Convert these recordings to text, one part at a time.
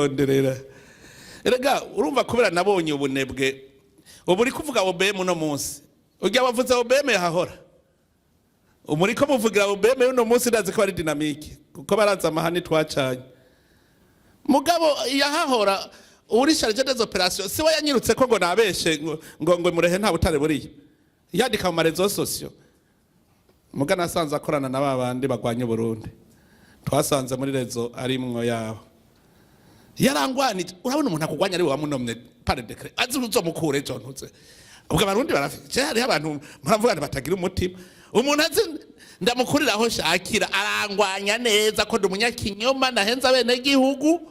kuronderera erega urumva kubera nabonye ubunebwe uburi kuvuga OBM no munsi ujya wavuze OBM yahahora umuriko muvugira OBM uno munsi ndazi ko ari dynamique kuko baranza amahani twacanye mugabo yahahora uri charge des opérations siwe yanyirutse ko ngo nabeshe ngo murehe nta butare buriye yandika mu marezo sociaux mugana asanze akorana na babandi bagwanye Burundi twasanze muri rezo arimwo yaho yarangwanije urabona umuntu akugwanya ari wamunomye par décret azi uzomukure ejo ntutse ubwo abarundi barafite hari abantu muravuga batagira umutima umuntu azi ndamukuriraho shakira arangwanya neza ko ndumunyakinyoma nahenza bene gihugu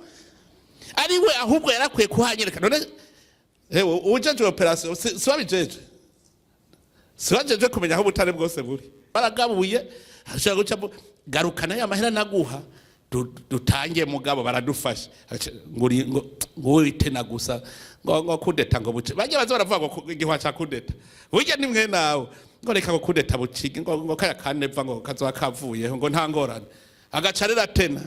ari we ahubwo yarakwiye kuhanyereka none hewe ujeje operation sibabijeje sibajeje kumenya aho butare bwose buri baragabuye ashaka guca garukana ya mahera naguha dutangiye mugabo baradufasha ngo witena gusa ngo kudeta ngo buce bajye baza baravuga ngo igihwa cya kudeta burya ni mwe nawe ngo reka ngo kudeta bucige ngo kaya kaneva ngo kazoba kavuye ngo nta ngorane agacarira tena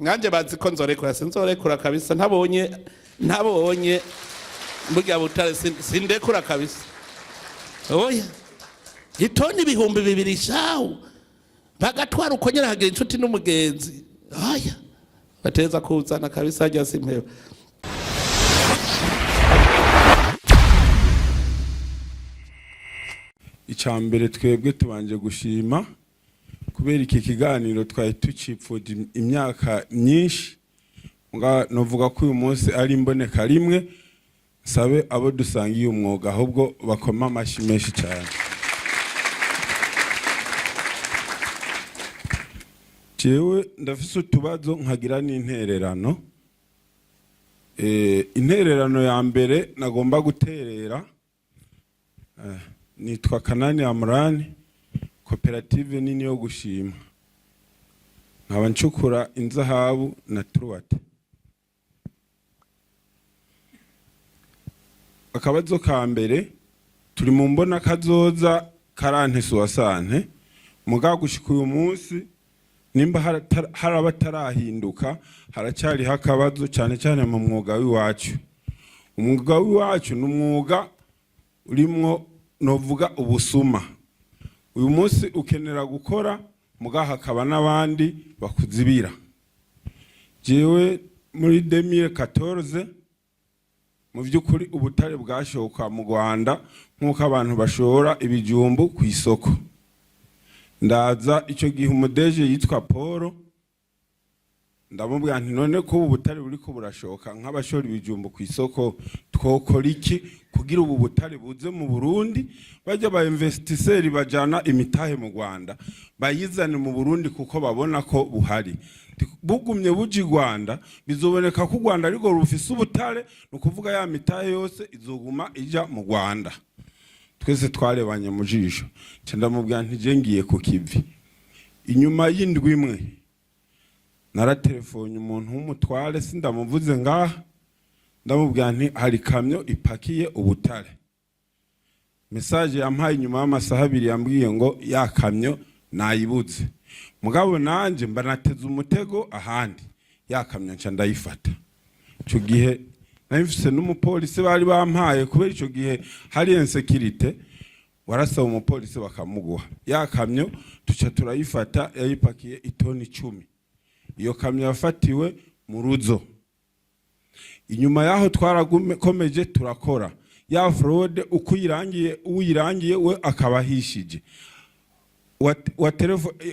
nganje bazi ko nzorekura sinzorekura kabisa ntabonye burya butare sindekura kabisa oya itoni ibihumbi 2 shawo bagatwara ukonyera hagira inshuti n'umugenzi aya bateza kuzana kabisa ajya simpewe icambere twebwe tubanje gushima kubera iki kiganiro twari tucipfuza imyaka myinshi novuga ko uyu munsi ari imboneka rimwe sabe abo dusangiye umwuga ahubwo bakoma amashi menshi cyane jewe ndafise utubazo nkagira n'intererano intererano ya mbere nagomba guterera nitwa Kanani Amurani koperative nini yo gushima nkaba ncukura inzahabu na truwate akabazo ka mbere turi mu mbona kazoza karante suwasante muga gushika uyu munsi nimba harabatarahinduka haracyari hakabazo cyane cyane mu mwuga w'iwacu umwuga w'iwacu n'umwuga urimwo novuga ubusuma uyu munsi ukenera gukora muga hakaba n'abandi bakuzibira jewe muri 2014 mu byukuri ubutare bwashoka mu Rwanda nkuko abantu bashora ibijumbu ku isoko ndaza icyo gihe umudeje yitwa Paul ndamubwira nti none ko ubutare buri ko burashoka nk'abashora ibijumbu ku isoko twokora iki kugira ubu butare buze mu Burundi bajya ba investisseurs bajana imitahe mu Rwanda bayizane mu Burundi kuko babona ko buhari bugumye buji Rwanda bizoboneka ko Rwanda ariko rufise ubutare no kuvuga ya mitahe yose izoguma ija mu Rwanda twese twarebanye mu jisho ndamubwira nti je ngiye ku kivi inyuma y'indwi imwe naratelefone umuntu w'umutware sindamuvuze ngaha ndamubwira nti hari kamyo ipakiye ubutare message yampaye inyuma y'amasaha 2 yambwiye ngo ya kamyo nayibuze mugabo nanje mbanateze umutego ahandi ya kamyo nca ndayifata cyo gihe nayifise n'umupolisi bari bampaye kubera ico gihe hari insecurity warasaba umupolisi bakamuguha ya kamyo tuca turayifata yayipakiye itoni 10 iyo kamyo yafatiwe mu ruzo inyuma yaho twarakomeje turakora ya fraude uko uyirangiye we akabahishije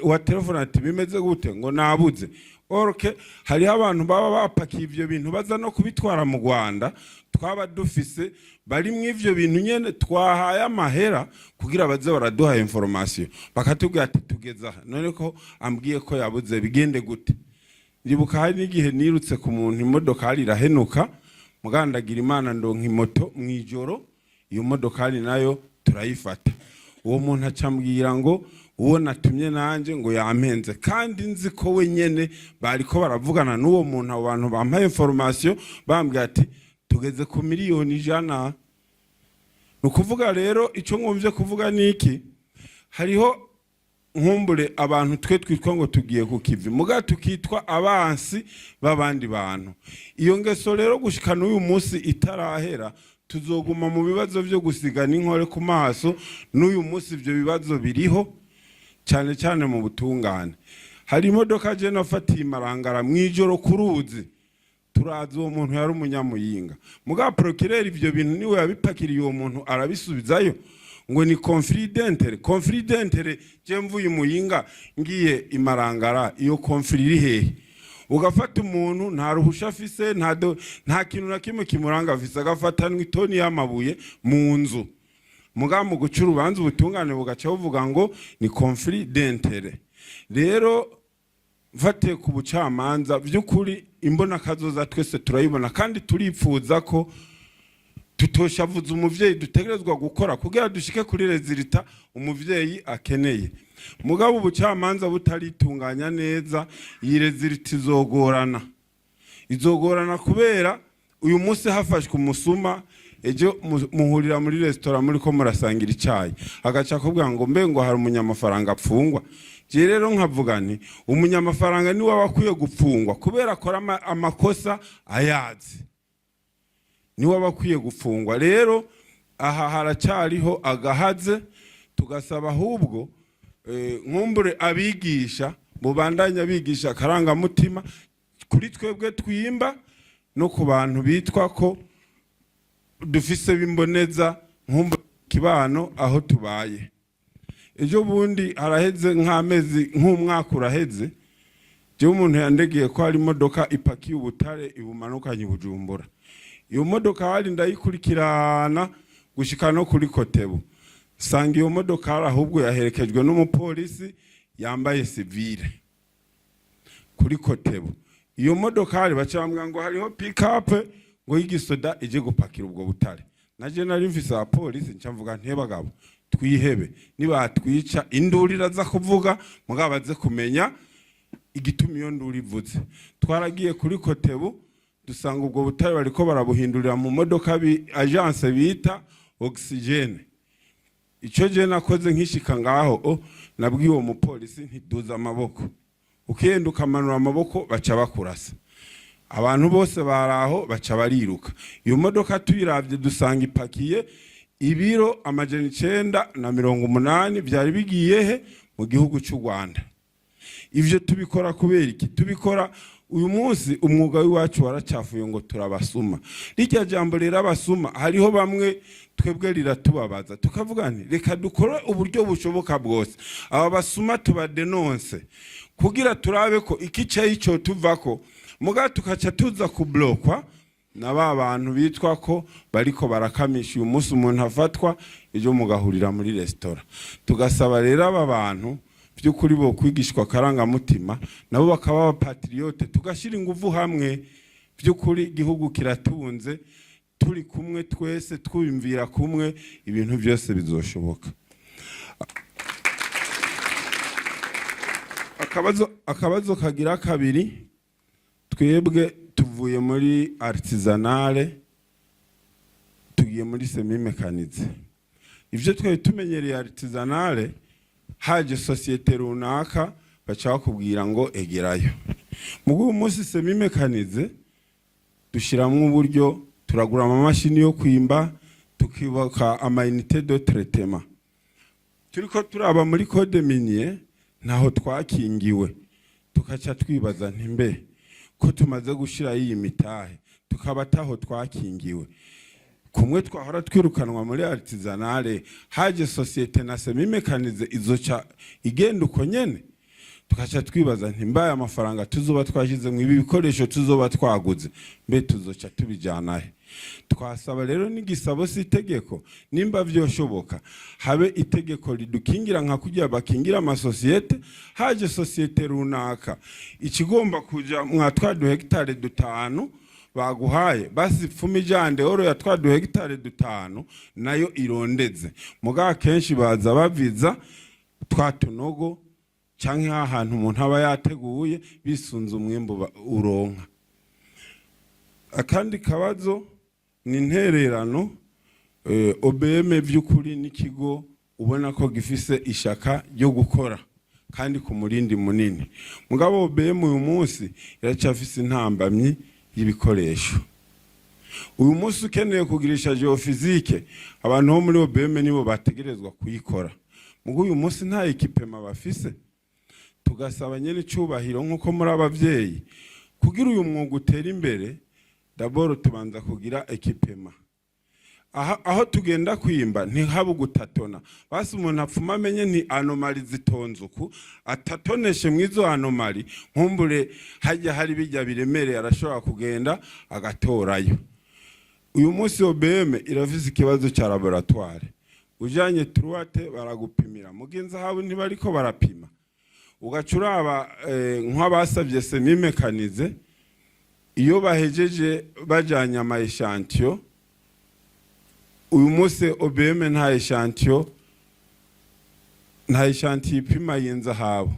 wa telefone ati bimeze gute ngo nabuze orke hari abantu baba bapakiye ivyo bintu baza no kubitwara mu Rwanda twaba dufise bari mu ivyo bintu nyene twahaye amahera kugira baze baraduha information bakatubwira ati tugeza none ko ambwiye ko yabuze bigende gute ndibuka hari n'igihe nirutse ku muntu imodoka ari rahenuka mugandagira Imana ndonka imoto mwijoro iyo modoka ari nayo turayifata uwo muntu acambwira ngo uwo natumye nanje ngo yampenze kandi nzi ko we nyene bariko baravugana n'uwo muntu abantu bampaye information bambwira ati tugeze ku miliyoni 100 nukuvuga rero ico ngomvye kuvuga niki hariho nkumbure abantu twe twitwa ngo tugiye ku kivi muga tukitwa abansi b'abandi bantu. Iyo ngeso rero gushikana uyu munsi itarahera tuzoguma mu bibazo byo gusigana inkore ku maso. N'uyu munsi ibyo bibazo biriho cyane cyane mu butungane. Hari imodoka je nafatiye Marangara mwijoro kuruzi, turazi uwo muntu yari umunyamuyinga, muga procureur ivyo bintu niwe yabipakiriye uwo muntu arabisubizayo ngo ni confidential. Je mvuye Muyinga ngiye Imarangara, iyo confidential iri hehe? Ugafata umuntu nta ruhusha afise, nta kintu na kimwe kimuranga afise, agafatanwa itoni y'amabuye mu nzu, muga mu guca urubanza ubutungane bugaca buvuga ngo ni confidential. Rero mfate ku bucamanza by'ukuri imbona kazoza twese turayibona, kandi turipfuza ko tutoshavuza umuvyeyi dutegerezwa gukora kugira dushike kuri rezilita umuvyeyi akeneye. Mugabo ubucamanza butaritunganya neza, iyi rezilita izogorana kubera uyu munsi hafashwe umusuma, ejo muhurira muri restaurant muri ko murasangira icyayi, agaca kubwira ngo mbe ngo hari umunyamafaranga apfungwa. Je rero nkavuga nti umunyamafaranga ni wawe akwiye gupfungwa kubera akora amakosa ayazi, ni wawe akwiye gupfungwa. Rero aha haracyariho agahaze, tugasaba ahubwo nkumbure abigisha mubandanya bigisha karangamutima kuri twebwe twimba no ku bantu bitwa ko dufise bimboneza nkumbure kibano aho tubaye. Ejo bundi haraheze nk'amezi nk'umwaka uraheze, je umuntu yandegeye ko hari imodoka ipakiye Ubutare ibumanukanye Bujumbura. Iyo modoka hari ndayikurikirana gushika no kuri Kotebu, sanga iyo modoka ahubwo yaherekejwe n'umupolisi yambaye civile kuri Kotebu. Iyo modoka hari bacambwa ngo hariho pick up ngo yigisoda ije gupakira ubwo Butare. Naje nari mfise apolisi ncamvuga nte bagabo twihebe, niba twica indurira za kuvuga mugabaze kumenya igitumi iyo nduri ivuze. Twaragiye kuri Kotebu dusanga ubwo Butare bariko barabuhindurira mu modoka agence bita oxygene. Ico je nakoze nkishika ngaho nabwiye uwo mupolisi ntiduza amaboko, ukenda ukamanura amaboko baca bakurasa. Abantu bose baraho baca bariruka. Iyo modoka tuyiravye dusanga ipakiye ibiro 980 byari bigiye he mu gihugu cy'u Rwanda. Ivyo tubikora kubera iki? Tubikora uyu munsi umwuga w'iwacu waracafuye ngo turabasuma. Rijya jambo rero abasuma hariho bamwe twebwe riratubabaza, tukavuga nti reka dukora uburyo bushoboka bwose aba basuma tubadenonse kugira turabe ko ikice ico tuvako, muga tukaca tuza kublokwa na bantu bitwa ko bariko barakamisha. Uyu munsi umuntu afatwa ejo mugahurira muri restaurant. Tugasaba rero aba bantu by'ukuri bo kwigishwa karangamutima nabo bakaba abapatriote, tugashira ingufu hamwe. By'ukuri igihugu kiratunze, turi kumwe twese twumvira kumwe ibintu byose bizoshoboka. Akabazo kagira kabiri, twebwe tuvuye muri artisanale tugiye muri semi mechanize. Ivyo twe tumenyereye artisanale, haje societe runaka baca bakubwira ngo egerayo. Mugu umunsi semi mechanize dushiramwe uburyo, turagura amamashini yo kwimba, tukibaka amainite de traitement. Turiko turaba muri code minier naho twakingiwe, tukaca twibaza ntimbe ko tumaze gushira iyi mitahe tukabataho twakingiwe. Kumwe twahora twirukanwa muri artisanale, haje societe na semi mechanize izoca igenda uko nyene. Tukaca twibaza ntimbaye amafaranga tuzoba twashize mu ibi bikoresho tuzoba twaguze mbe tuzoca tubijana he? Twasaba rero n'igisabo sitegeko nimba vyoshoboka habe itegeko ridukingira nka kujya bakingira amasosiyete. Haje societe runaka ikigomba kuja mwatwadu hectare 5 baguhaye, basi pfumi jande oro ya twadu hectare 5 nayo irondeze. Muga kenshi baza baviza twatunogo canke ahantu umuntu aba yateguye bisunze umwimbo uronka. Akandi kabazo ni intererano. OBM vy'ukuri n'ikigo ubona ko gifise ishaka ryo gukora kandi ku murindi munini. Mugabo OBM uyu munsi iracafise intambamyi y'ibikoresho. Uyu munsi ukeneye kugirisha geofizike abantu bo muri OBM nibo bategerezwa kuyikora. Mugo uyu munsi nta ekipema bafise. Tugasaba nyene cyubahiro nkuko muri abavyeyi kugira uyu mwuga utera imbere d'abord tubanza kugira ekipema. Aho tugenda kwimba ntihabu gutatona. Basi umuntu apfuma amenye ni anomali zitonze uku atatoneshe mwizo anomali nkumbure hajya hari bijya biremere arashobora kugenda agatorayo. Uyu munsi OBM irafise ikibazo cya laboratoire. Ujanye truate baragupimira. Mugenza habo ntibariko barapima. Ugacuraba nk'abasavye semi mekanize iyo bahejeje bajanya ama echantio. Uyu munsi OBM nta echantio ipima yenza habo.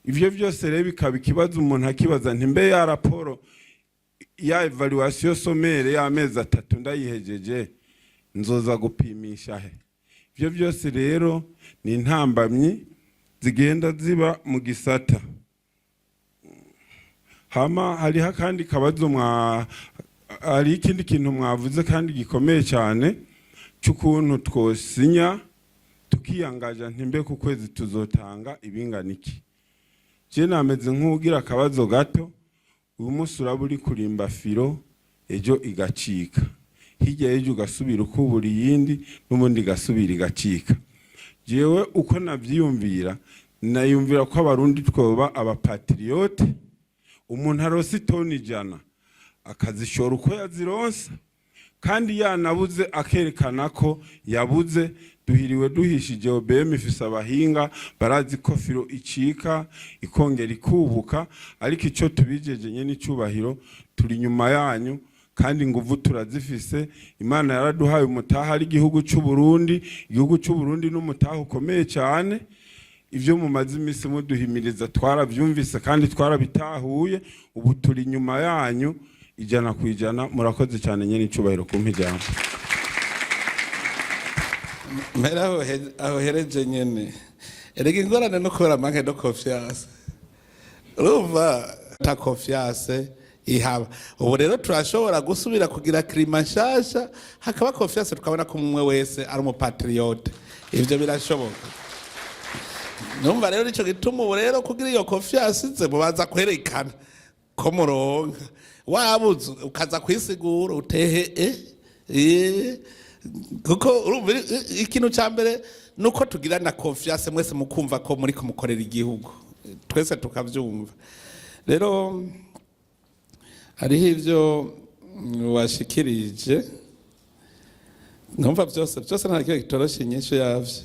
Ivyo byose rero bikaba ikibazo umuntu akibaza ntimbe ya raporo ya evaluation sommaire ya mezi 3 ndayihejeje nzoza gupimisha he. Ivyo byose rero ni intambamyi zigenda ziba mu gisata. Hama hari hakandi kabazo hari ikindi kintu mwavuze kandi gikomeye cyane cy'ukuntu twosinya tukiyangaja ntimbe ku kwezi tuzotanga ibinganiki. Je nameze nk'ugira akabazo gato. Uyu munsi uraburi kurimba firo ejo igacika. Hirya ejo ugasubira ukubura iyindi n'ubundi gasubira igacika. Jewe uko navyiyumvira nayumvira ko abarundi twoba abapatriote. Umuntu arose itoni 100 akazishora uko yazironsa kandi yanabuze akerekana ko yabuze. Duhiriwe duhishije OBM ifise abahinga barazi ko firo icika ikongera ikubuka, ariko ico tubijeje nyene icubahiro turi nyuma yanyu kandi nguvu turazifise. Imana yaraduhaye umutaha ari igihugu c'Uburundi. Igihugu c'Uburundi n'umutaha ukomeye cyane. Ivyo mu mazimisi muduhimiriza twaravyumvise kandi twarabitahuye. Ubu turi nyuma yanyu 100%. Murakoze cyane nyene icubahiro kumpijana. Mera aho hereje nyene erega ingorane no kubera manke no confiance. Urumva ta confiance ihaba. Ubu rero turashobora gusubira kugira klima nshasha hakaba confiance tukabona ko umwe wese ari umupatriote. Ivyo birashoboka. Numva rero nico gituma ubu rero kugira iyo confiance ze mubaza kwerekana ko muronka wabuze ukaza kwisigura utehe kuko urumva ikintu cyambere nuko tugira na confiance mwese mukumva ko muri kumukorera igihugu twese tukavyumva. Rero hariho ivyo washikirije numva byose nta kiyo gitoroshe inyishu yavyo.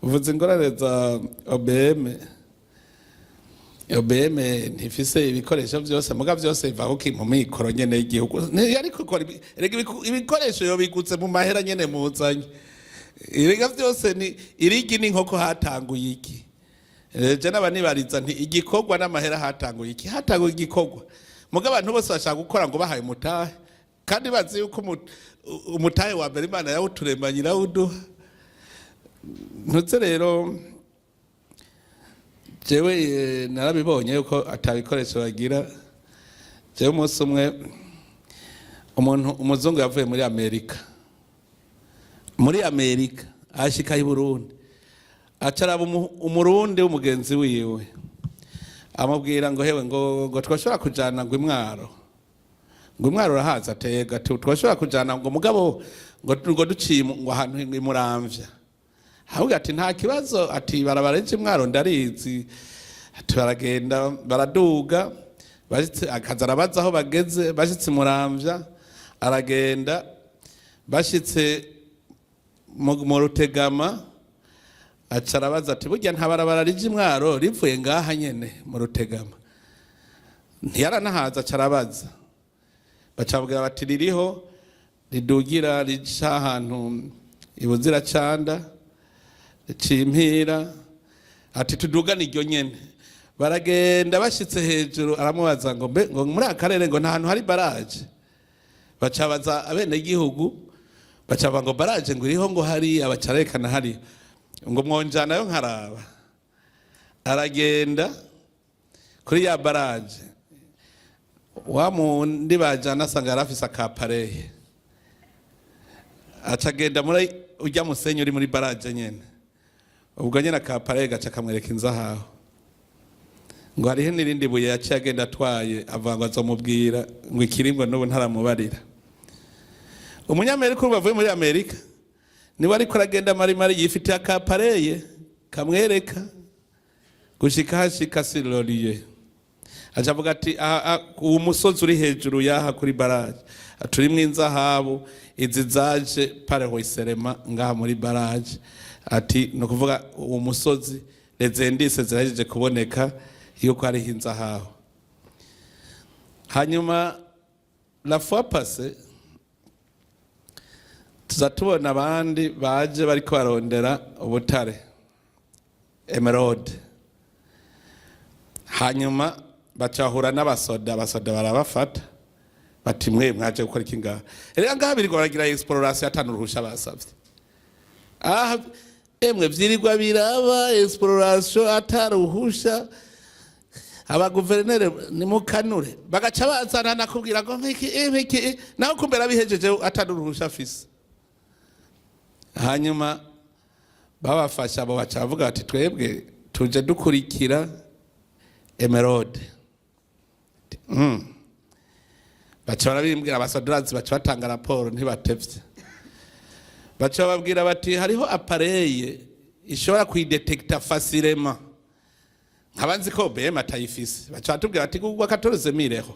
Uvuze ingorane za OBM ntifise ibikoresho byose muga byose bivaho mu mikoro nyene y'igihugu. Ariko ibikoresho yo bigutse mu mahera nyene muzanye. Irega byose ni irigi n'inkoko hatanguye iki. Je n'abanibariza nti igikorwa n'amahera hatanguye iki. Hatanguye igikorwa. Muga abantu bose bashaka gukora ngo bahaye umutahe kandi bazi yuko umutahe wa mbere Imana yawuturemanyira uduha. Ntutse rero jewe narabibonye yuko atabikoresho bagira. Jewe umunsi umwe umuzungu yavuye muri Amerika ashika i Burundi acaraba umurundi w'umugenzi wiwe amubwira ngo hewe ngo twashobora kujana ngo Imwaro urahaza atega twashobora kujana ngo mugabo ngo duciye ngo ahantu imuramvya. Ahubwo ati nta kibazo ati barabareje Imwaro ndarizi. Ati baragenda baraduga bashitse akaza arabaza aho bageze bashitse Muramvya aragenda bashitse mu Rutegama aca arabaza ati burya nta barabara rije Imwaro rivuye ngaha nyene mu Rutegama. Ntiyaranahaza aca arabaza bacabwira bati ririho ridugira rica ahantu ibuzira canda Cimpira ati tudugana iryo nyene. Baragenda bashitse hejuru aramubaza ngo muri akarere ngo nta hantu hari baraje. Bacabaza abene igihugu bacaba ngo baraje ngo iriho ngo hari abacarekana hari ngo mwonjana yo nkaraba. aragenda kuri ya baraje wa mundi bajana asanga yarafise akapareye acagenda muri ujya musenyi uri muri baraje nyene ubwo nyene akapareye gaca kamwereka inzahaho ngo hariho n'irindi buye yaciye agenda atwaye avuga ngo azomubwira ngo ikirimbo n'ubu ntaramubarira. Umunyamerika ubu bavuye muri Amerika niwe ariko aragenda marimari yifitiye akapareye kamwereka gushika hashika Siroriye aja avuga ati uwo musozi uri hejuru yaha kuri baraje turimwo inzahabu izi zaje pare hoiserema ngaha muri baraje ati no kuvuga uwo musozi lezendise zirahejeje kuboneka yuko hariho inzahabu. Hanyuma la fois passée tuza tubona abandi baje bariko barondera ubutare emerald, hanyuma bacahura n'abasoda barabafata bati mwe mwaje gukora iki ngaha. Erega ngaha biriko baragira exploration atanuruhusha basavye. Emwe vyirirwa biraba exploration ataruhusha abaguverineri nimukanure bagaca bazana nakubwira ngo nkiki naho kumbera bihejeje atanuruhusha afise. Hanyuma babafasha abo baca bavuga ati twebwe tuje dukurikira emerald. Baca barabimbwira abasodrazi baca batanga raporo ntibatevye. Baca babwira bati hariho apareye ishobora kuidetecta facilement. Nkabanzi ko BM atayifise. Baca batubwira ati kugwa 14,000 ho.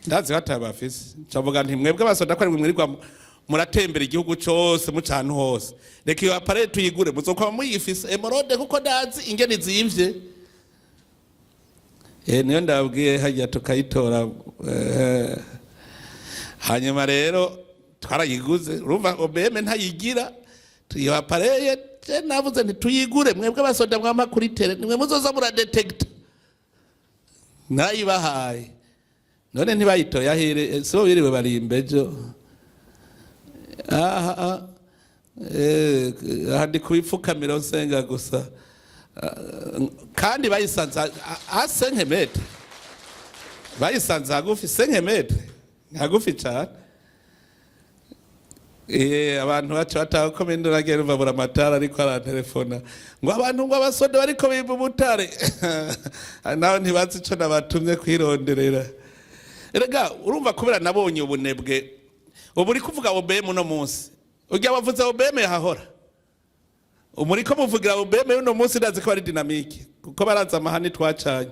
Ndazi batabafise. Cavuga nti mwebwe abasoda ko ari mwirirwa muratembera igihugu cyose mucantu hose. Reka iyo apareye tuyigure muzokwa muyifise emerald kuko ndazi ingene zimvye. Niyo ndabwiye hajya tukayitora. Hanyuma rero twarayiguze urumva OBM ntayigira iyo apareye navuze nti tuyigure mwebwe abasoda mwama kuri tere nimwe muzoza mura detect nayibahaye none ntibayitoye ahere so biriwe bari imbejo handi kubifukamira usenga gusa kandi bayisanza asenkemetre bayisanza hagufi senkemetre hagufi cyane. Abantu bacu batakomenda uragera babura amatara ariko ara telefona ngo abantu ngo abasoda bariko biba ubutare naho ntibazi ico nabatumye kwironderera. Erega urumva kubera nabonye ubunebwe ubu uri kuvuga OBM no munsi ujya wavuze OBM yahahora umuriko muvugira OBM no munsi ndazi ko ari dynamique kuko baranza amahani twacanye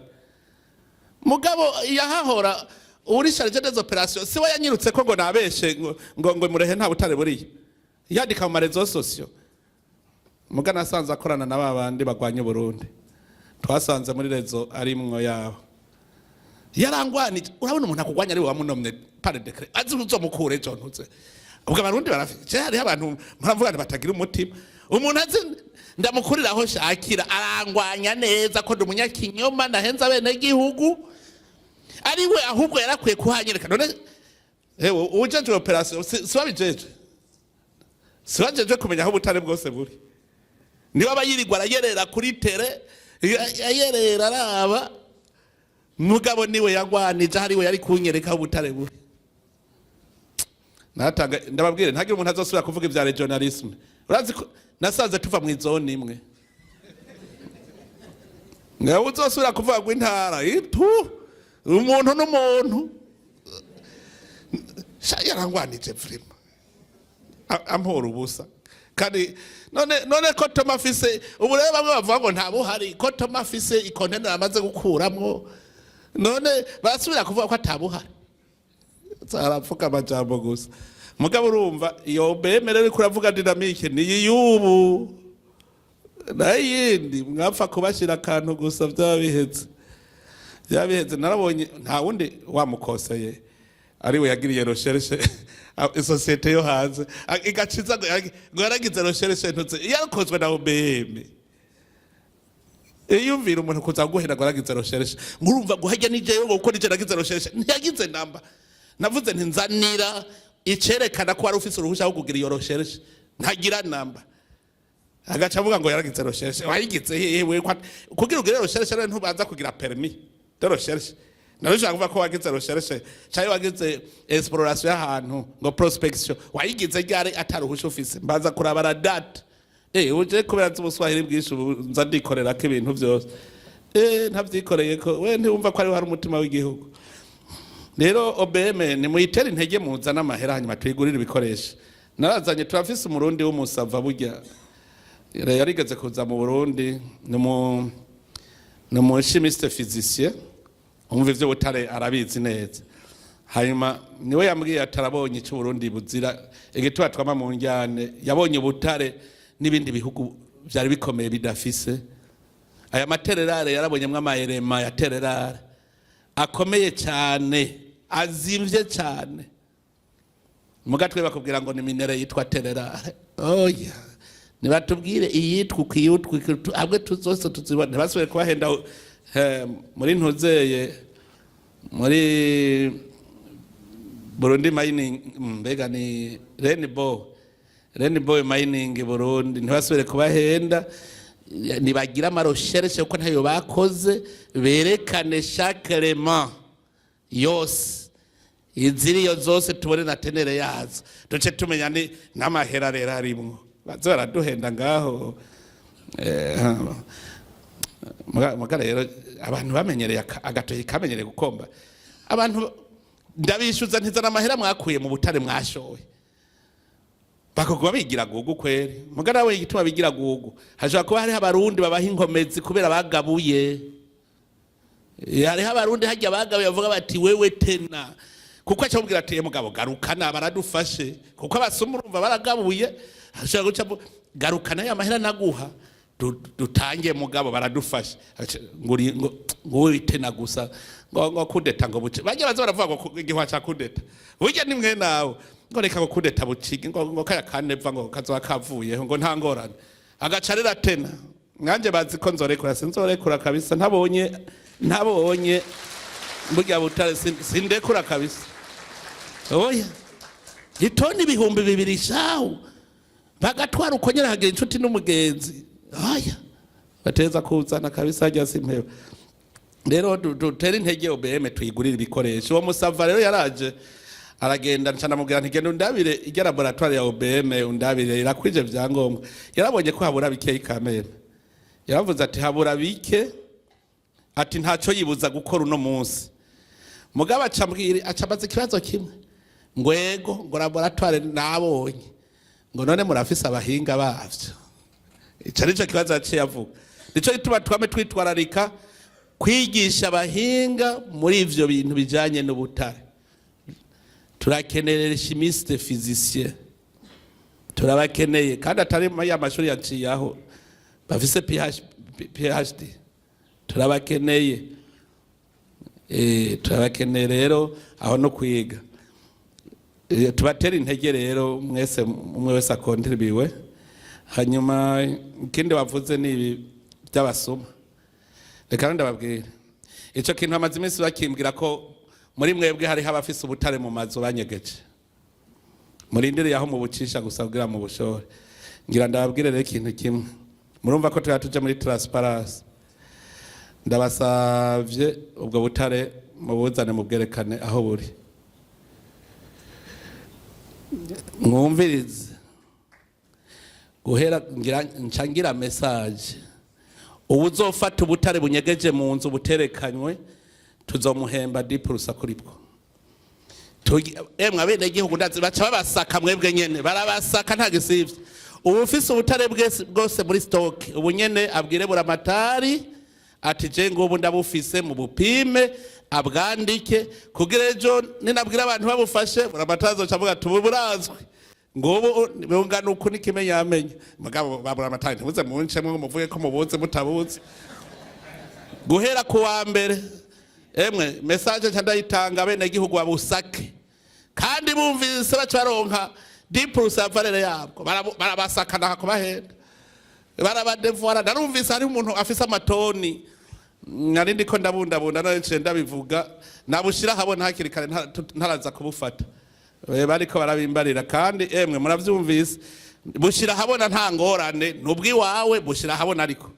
mugabo yahahora uri charge des opérations siwe yanyirutse ko ngo nabeshe ngo murehe nta butare buriye yandika mu marezo sociaux mugana asanze akorana na babandi bagwanye Burundi twasanze muri rezo arimwo yaho yarangwani urabona umuntu akugwanya ari wamunomye par décret azi uzomukure ejo ntutse ubwo abarundi barafite hari abantu muravuga batagira umutima umuntu azi ndamukuriraho shakira arangwanya neza ko ndumunyakinyoma nahenza bene gihugu ariwe ahubwo yarakwiye kuhanyereka none ujeje operation sibabijeje sibajeje kumenya aho ubutare bwose buri niba bayirirwa arayerera kuri tere ayerera araba mugabo niwe yagwanije hariwe yari kunyereka aho ubutare buri. Natanga ndababwire ntagira umuntu azosubira kuvuga ivya regionalisme urazi nasanze tuva mu zone imwe ngaho uzosubira kuvuga ngo intara itu umuntu n'umuntu yarangwanije vrima ampora ubusa kandi none ko Toma afise ubu rero bamwe bavuga ngo nta buhari ko Toma afise ikontenera amaze gukuramwo none basubira kuvuga ko atabuhari zarapfuka amajambo gusa mugabo urumva iyo bemerere kuravuga dynamique ni yubu nayindi mwapfa kubashira akantu gusa byabihetse narabonye nta wundi wamukoseye ariwe yagiriye recherche societe yo hanze igaciza ngo yaragize recherche ntutse yakozwe na OBM yumvira umuntu kuza guhera ngo yaragize recherche ngurumva guhajya nije yo gukora ije nagize recherche ntiyagize namba navuze nti nzanira icerekana ko ari ufise uruhusha rwo kugira iyo recherche ntagira namba agaca avuga ngo yaragize recherche wayigize yewe kugira ugire recherche rero ntubanza kugira permis de recherche nawe ushaka kuvuga ko wagize recherche cyangwa wagize exploration y'ahantu ngo prospection wayigize ryari ataruhusha office mbaza kuraba la date uje kubera ubuswahili bwinshi nza ndikorera ko ibintu byose ntabyikoreye ko we ntiwumva ko ari hari umutima w'igihugu rero OBM ni muyitera intege muzana amahera hanyuma tuyigurira ibikoresho narazanye turafise umurundi w'umusava burya yarigeze kuza mu Burundi no chimiste physicien umva ivyo Butare arabizi neza hanyuma niwe yambwiye atarabonye icyo Burundi buzira igituba twama mu njyane yabonye Butare n'ibindi bihugu byari bikomeye bidafise aya matererare yarabonyemwe amayerema ya tererare akomeye cyane azimvye cyane mugatwe bakubwira ngo ni minere yitwa tererare oya nibatubwire iyitwa ukiyutwa abwe tuzose tuzibone basubire kubahenda muri ntuzeye muri Burundi mining mbega ni Rainbow mining Burundi ntibasubire kubahenda nibagira amarecherche uko ntayo bakoze berekane chaque element yose iziriyo zose tubone na tenere yazo duce tumenya ni n'amahera rero arimwo bazora duhenda ngaho mugara rero abantu bamenyereye agatoyi kamenyereye gukomba abantu ndabishuza ntizana amahera mwakuye mu Butare mwashowe bakogwa bigira gugu kweri mugara we igituma bigira gugu haje kuba hari abarundi babaha inkomezi kubera bagabuye yari abarundi hajya bagabuye bavuga bati wewe tena kuko acabwira ati mugabo garukana baradufashe kuko abasuma urumva baragabuye haje guca garukana ya mahera naguha dutangiye mugabo baradufashe ngo tena gusa ngo kudeta ngo buce bajya baza baravuga ngo igihwa cya kudeta burya ni mwe nawe ngo reka ngo kudeta bucigi ngo kaya kaneva ngo kazoba kavuye ngo nta ngorane agacarira tena mwanje bazi ko nzorekura sinzorekura kabisa ntabonye burya Butare sindekura kabisa oya itoni ibihumbi 2 shawo bagatwara ukonyera hagira inshuti n'umugenzi oya bateza kuzana kabisa hajya simpeba rero dutera intege OBM tuyigurira ibikoresho uwo musava rero yaraje aragenda ncana mubwira nti genda undabire ijya laboratoire ya OBM undabire irakwije byangombwa yarabonye ko habura bike ikamera yaravuze ati habura bike ati ntaco yibuza gukora uno munsi mugaba acabaza ikibazo kimwe ngwego ngo laboratoire nabonye ngo none murafise abahinga bavyo ico nico kibazo yaciye avuga nico gituma twame twitwararika kwigisha abahinga muri ivyo bintu bijanye n'Ubutare turakeneye chimiste physicien turabakeneye kandi atari ya mashuri yaciyaho bafise PhD turabakeneye turabakeneye rero aho no kwiga tubatera intege rero mwese umwe wese akontribiwe hanyuma ikindi bavuze ni by'abasoma reka ndababwira ico kintu amaze iminsi bakimbwira ko muri mwebwe hari habafise Ubutare mu mazu banyegeje murindiriye aho mu bucisha gusa kugira mu bushore ngira ndababwire rero ikintu kimwe murumva ko tuje muri transparency ndabasavye ubwo Butare mu buzane mu bwerekane aho buri mwumvirize guhera ngira message ubuzofata Ubutare bunyegeje mu nzu buterekanywe tuzomuhemba 10% kuri bwo emwe abene gihugu ndazi baca babasaka mwebwe nyene barabasaka nta gisivye ubufise Ubutare bwose muri stock ubu nyene abwire buramatari ati je ngo ndabufise mu bupime abwandike kugira ejo ninabwira abantu babufashe buramatari azocavuga tuburazwe ngobo bungana uko nikimenya yamenye mugabo baburamatari ntibuze munce mwe muvuge ko mubuze mutabuze guhera ku wa mbere emwe message cyandayitanga bene gihugu babusake kandi bumvise bacaronka 10% valere yabwo barabasakana kubahenda barabadevora narumvise ari umuntu afise amatoni narindi ko ndabundabunda nanje ndabivuga nabushira habona hakiri kare ntaraza kubufata bariko barabimbarira kandi emwe muravyumvise bushira habona nta ngorane nubwi wawe bushira habona ariko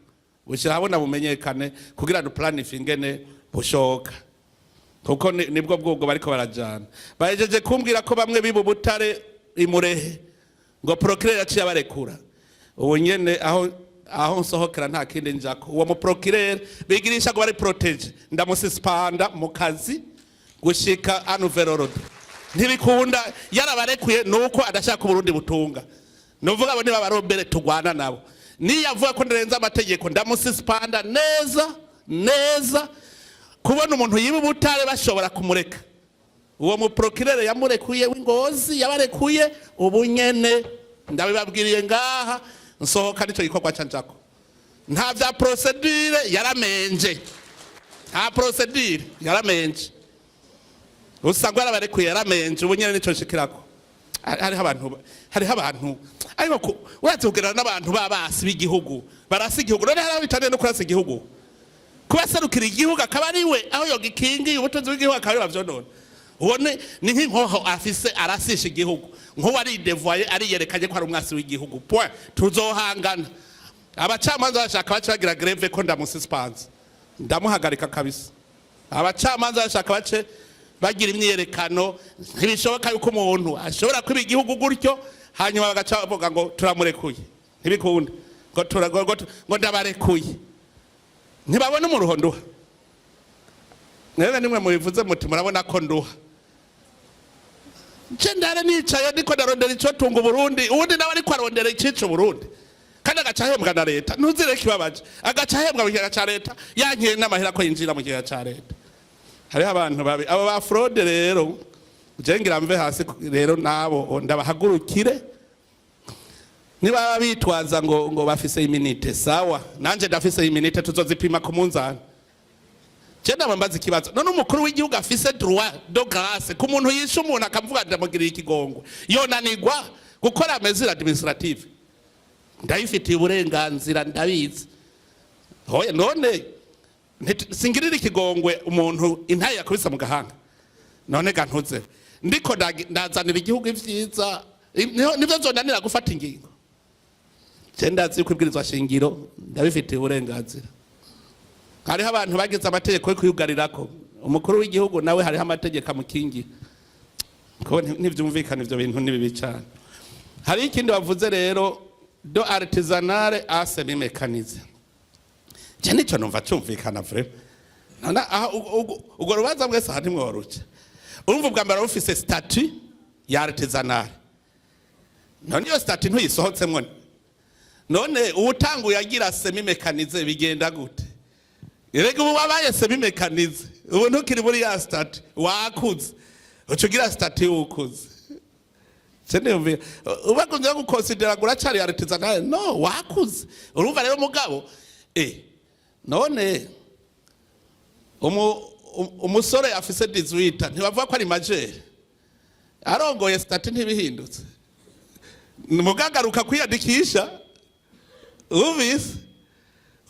bushira habona bumenyekane kugira du planifinge ne bushoka kuko nibwo bwubwo bariko barajana bahejeje kumbwira ko bamwe bibu Butare imurehe ngo procureur yaciye abarekura ubu nyene aho nsohokera nta kindi njako uwo mu procureur bigirisha ngo bari protege ndamusispanda mu kazi gushika anuverorode ntibikunda yarabarekuye nuko adashaka Burundi butunga nuvuga abo niba barobere tugwana nabo niyavuga ko ndenza amategeko ndamusispanda neza kubona umuntu yiba Butare bashobora kumureka uwo mu procureur yamurekuye w'Ingozi yabarekuye ubu nyene ndabibabwiriye ngaha nsohoka nico gikorwa canjako nta vya procedure yaramenje nta procedure yaramenje usanga yarabarekuye yaramenje ubu nyene nico shikirako hariho abantu ariko uretse kugerana n'abantu babasi b'igihugu barasi igihugu none hari bitane no kurasa igihugu kubaserukira igihugu akaba ari we aho yogikingi ubutunzi bw'igihugu akaba bavyonona ubone ni nk'inkoho afise arasisha igihugu nko ari devoye ari yerekanye ko ari umwasi w'igihugu point tuzohangana abacamanza bashaka bacagira greve ko ndamususpense ndamuhagarika kabisa abacamanza bashaka bace bagira imyerekano ntibishoboka yuko umuntu ashobora kwiba igihugu gutyo hanyuma bagaca bavuga ngo turamurekuye ntibikunda ngo ndabarekuye ntibabone mu ruhonduha nimwe mubivuze muti murabona ko nduha ndare nicaye ndiko ndarondera ico tunga Burundi ubundi nawe ariko arondera ikico Burundi kandi agacahembwa na leta ntuzire kibabaje agacahembwa mu kiga ca leta yankeye n'amahera ko yinjira mu kiga ca leta hari abantu babi abo ba fraude rero jengira mve hasi rero nabo ndabahagurukire niba bitwaza ngo bafise iminite sawa nanje ndafise iminite tuzozipima ku munzani Chenda mambazi kibazo none umukuru w'igihugu afise droit de grâce ku muntu yishe umuntu akavuga ndamugirira ikigongo yonanigwa gukora mesure administrative ndayifitiye uburenganzira ndabizi hoye none singirira ikigongwe umuntu intaye yakubisa mu gahanga none gantuze ndiko ndazanira igihugu ivyiza nivyo zonanira gufata ingingo Chenda azi kwibwirizwa shingiro ndabifitiye uburenganzira hariho abantu bagize amategeko yo kuyugarirako umukuru w'igihugu nawe hariho amategeko amukingira ko ntivyumvikana ivyo bintu nibibi cyane hari ikindi bavuze rero do artisanale a semi mécanisé je nico numva cyumvikana vrai nana ugo rubanza mwese handi mworuce urumva bwa mbere ufise statut ya artisanale none yo statut ntuyisohotsemwo none ubutanguye agira semi mécanisé bigenda gute Erega ubu wabaye semi mécanisé ubu ntukiri muri ya statut wakuze ucugira statut ukuze Cene ubakunze gukonsidera guracari artisanale no wakuze urumva rero mugabo none umusore afise 18 ntibavuga ko ari majeur arongoye statut ntibihindutse mugagaruka kwiyandikisha ubise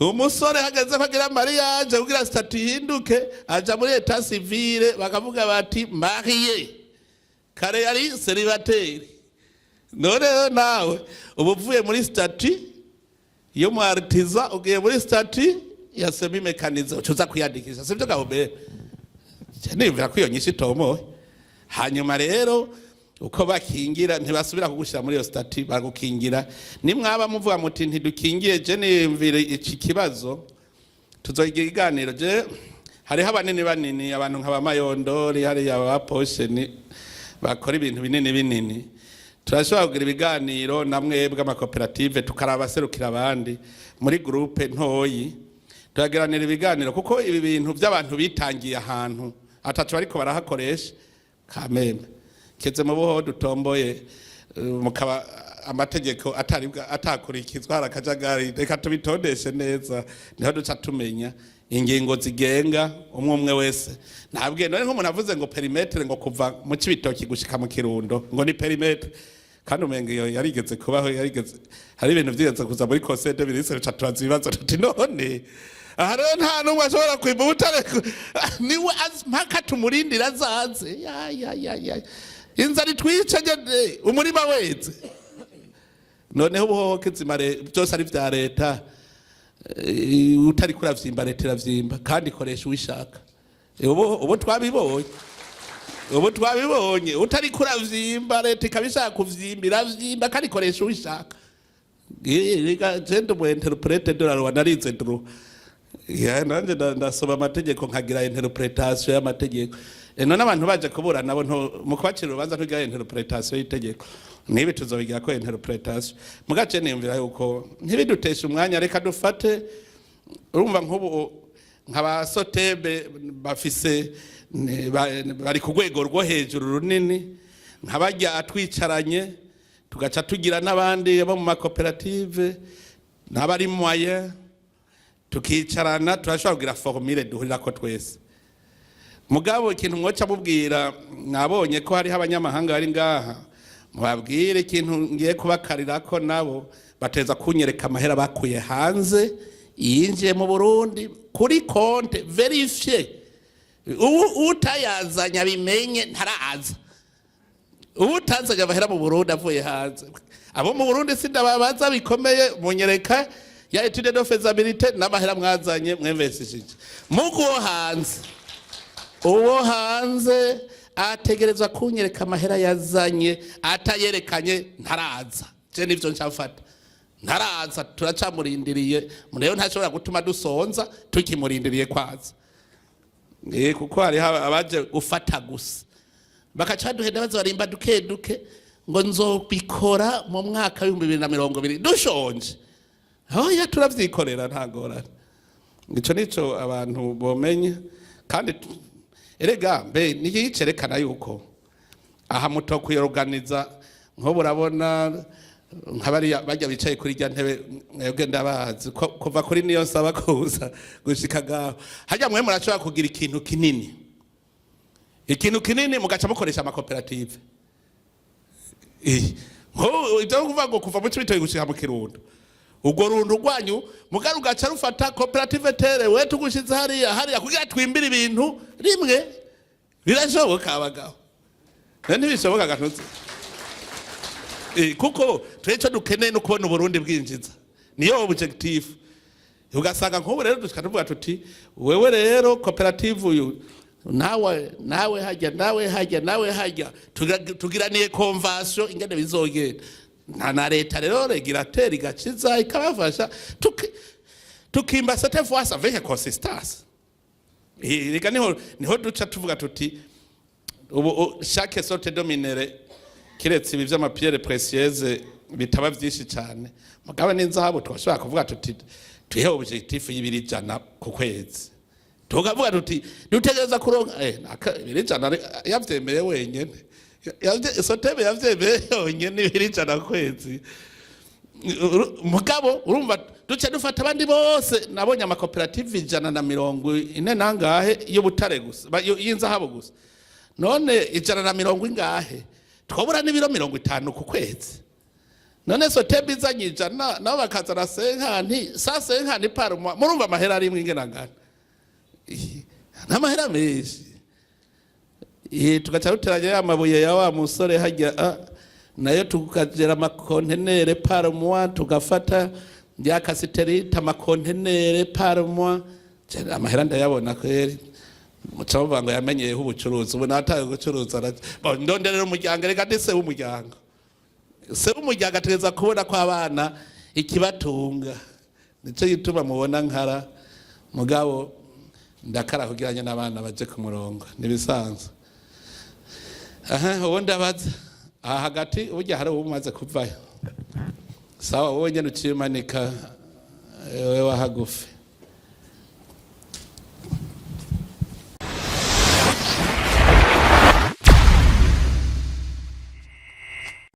umusore hageze kugira mariage kugira statut hinduke aja muri etat civile bakavuga bati marié kare yari célibataire none nawe ubuvuye muri statut yo mu artisan ugiye muri statut ya semi mécanisé ucuza kwiyandikisha sivyo gahobe cyane bivira kwiyo nyinshi tomo hanyuma rero uko bakingira ntibasubira kugushira muri iyo statut bagukingira nimwaba muvuga muti ntidukingiye je nimvire iki kibazo tuzoyigira iganiro je hariho abanini abantu nk'aba Mayondori hari aba Posheni bakora ibintu binini turashobora kugira ibiganiro namwe bw'amakoperative tukaraba serukira abandi muri groupe ntoyi turagiranira ibiganiro kuko ibi bintu by'abantu bitangiye ahantu atacu bariko barahakoresha kameme keze mu buho dutomboye mukaba amategeko atakurikizwa harakajagari reka tubitondeshe neza niho duca tumenya ingingo zigenga umwe wese nabwiye none nk'umuntu avuze ngo perimetre ngo kuva mu Cibitoki gushika mu Kirundo ngo ni perimetre kandi umenga iyo yarigeze kubaho hari ibintu byigeze kuza muri conseil de ministre chatwazibazo tuti none aha rero nta numwe ashobora kwiba Ubutare niwe mpaka tumurindira azaze ya inzara itwice umurima weze noneho ubuhoho kizima byose ari vya leta utari kuravyimba leta iravyimba kandi ikoresha uwishaka ubu twabibonye utari kuravyimba leta ikabishaka kuvyimba iravyimba kandi ikoresha uwishaka genda mu interprete de la loi narize droit nanje ndasoma amategeko nkagira interpretation y'amategeko none abantu baje kubura nabo mu kwakira urubanza tugira interpretation y'itegeko nibi tuzobigira ko interpretation mugace nimvira yuko ntibidutesha umwanya reka dufate urumva nk'ubu nk'abasotebe bafise bari ku rwego rwo hejuru runini nk'abajya atwicaranye tugaca tugira n'abandi bo mu makoperative n'abari moyen tukicarana turashobora kugira formule duhurira ko twese mugabo ikintu mwoca mubwira nabonye ko hari abanyamahanga bari ngaha mubabwire ikintu ngiye kubakarira ko nabo bateza kunyereka amahera bakuye hanze yinjiye mu Burundi kuri konte verifie utayazanya bimenye ntaraza utazanya amahera mu Burundi avuye hanze abo mu Burundi sindababaza bikomeye munyereka ya etude de faisabilité n'amahera mwazanye mwemvesishije mugo hanze uwo hanze ategerezwa kunyereka amahera yazanye atayerekanye ntaraza je nivyo nshafata ntaraza turacamurindiriye mureyo ntashobora gutuma dusonza tukimurindiriye kwaza kuko hari abaje gufata gusa bakaca duhenda bazo barimba duke ngo nzobikora mu mwaka wa 2020 dushonje ya turavyikorera ntagorana ico nico abantu bomenye kandi erega mbe niyicerekana yuko aha muto kuyorganiza nko burabona nk'abari bajya bicaye kuri rya ntebe mwebwe ndabazi kuva kuri niyo saba kuza gushika gaho hajya mwe murashobora kugira ikintu kinini mugaca mukoresha amakoperative ibyo kuvuga ngo kuva mu cibitoye gushika mu Kirundo ubwo rundu rwanyu mugaru gaca rufata koperative tere we tugushize hariya kugira twimbira ibintu rimwe birashoboka abagabo ntibishoboka gatutse kuko tweco dukeneye no kubona Burundi bwinjiza niyo objective ugasanga nk'ubu rero tuvuga tuti wewe rero koperative uyu nawe hajya tugiraniye convention ingene bizogenda na leta rero regulateur igaciza ikabafasha tukimba cette fois avec consistance reka niho duca tuvuga tuti ubu chaque sorte de minere kiretse ibi vy'amapierre précieuse bitaba vyinshi cyane mugabo n'inzahabu twashobora kuvuga tuti tuhe objectif y'ibijana ku kwezi tukavuga tuti dutegereza kuronka ibijana yavyemeye wenyene sotebe yavyemeye yonyene ibijana ku kwezi mugabo urumva duce dufata abandi bose nabonye amakoperative 140 nangahe y'Ubutare gusa y'inzahabu gusa none 140 ingahe twabura n'ibiro 50 ku kwezi none sotebe izanye 100 nabo bakazana senkani par mois murumva amahera ari mwingenangana n'amahera menshi tugaca ruteranya y'amabuye ya wa musore hajya nayo tukagera amakontenere par mois tugafata ya kasiterite amakontenere par mois amahera ndayabona kweri mucavuga ngo yamenyeyeho ubucuruzi ubu nataye gucuruza ndonderera umuryango reka ndetse w'umuryango se w'umuryango ategeza kubona ko abana ikibatunga nico gituma mubona nkara mugabo ndakara kugiranye n'abana baje ku murongo nibisanzwe ubundi abaza aha hagati ujya hari umaze kuvayo sawa wowe nyene ucimanika wewe wahagufi